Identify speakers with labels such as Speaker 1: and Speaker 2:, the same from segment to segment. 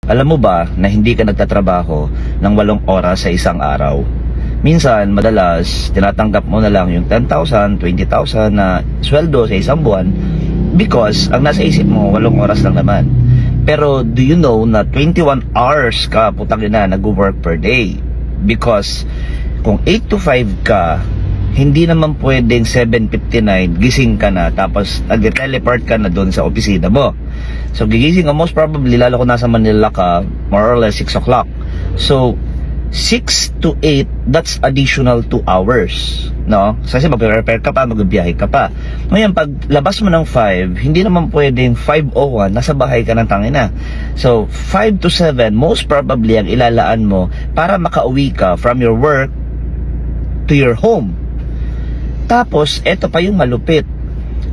Speaker 1: Alam mo ba na hindi ka nagtatrabaho ng 8 oras sa isang araw? Minsan, madalas, tinatanggap mo na lang yung 10,000, 20,000 na sweldo sa isang buwan because ang nasa isip mo, 8 oras lang naman. Pero do you know na 21 hours ka putang ina nag-work per day? Because kung 8 to 5 ka, hindi naman pwedeng 7:59 gising ka na tapos nag-teleport ka na doon sa opisina mo. So gigising ka most probably, lalo kung nasa Manila ka, more or less 6 o'clock. So 6 to 8, that's additional 2 hours, no? Kasi mag-prepare ka pa, magbibiyahe ka pa. Ngayon, pag labas mo ng 5, hindi naman pwedeng 5:01, nasa bahay ka ng tangina. So 5 to 7, most probably ang ilalaan mo para makauwi ka from your work to your home. Tapos, eto pa yung malupit.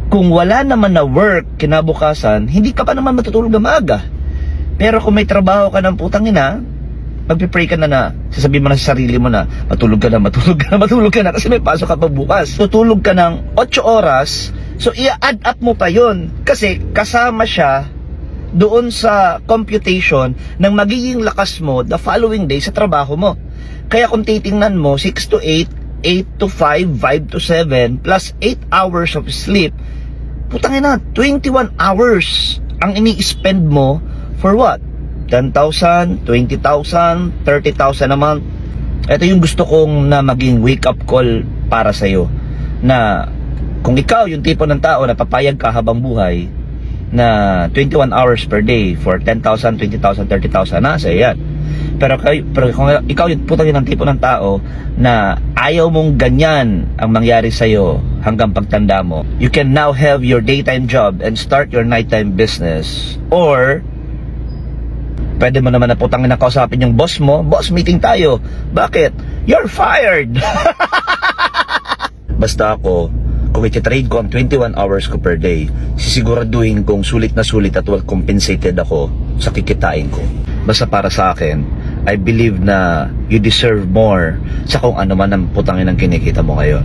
Speaker 1: Kung wala naman na work kinabukasan, hindi ka pa naman matutulog na maaga. Pero kung may trabaho ka ng putang ina, magpipray ka na sasabihin mo na sa sarili mo na matulog ka na kasi may pasok ka pa bukas. Tutulog ka ng 8 oras, so i-add up mo pa yon kasi kasama siya doon sa computation ng magiging lakas mo the following day sa trabaho mo. Kaya kung titingnan mo, 6 to 8, 8 to 5, 5 to 7, plus 8 hours of sleep, putang ina, 21 hours ang ini-spend mo for what? 10,000, 20,000, 30,000 a month. Ito yung gusto kong na maging wake-up call para sa'yo. Na kung ikaw yung tipo ng tao na papayag ka habang buhay na 21 hours per day for 10,000, 20,000, 30,000, nasa yan. Pero kung ikaw yung putang ng tipo ng tao na ayaw mong ganyan ang mangyari sa'yo hanggang pagtanda mo, you can now have your daytime job and start your nighttime business. Or pwede mo naman na putang na kausapin yung boss mo, boss, meeting tayo. Bakit? You're fired! Basta ako, kung iti-trade ko ang 21 hours ko per day, sisiguraduhin kong sulit na sulit at well compensated ako sa kikitain ko. Basta para sa akin, I believe na you deserve more sa kung ano man ang putangin ang kinikita mo ngayon.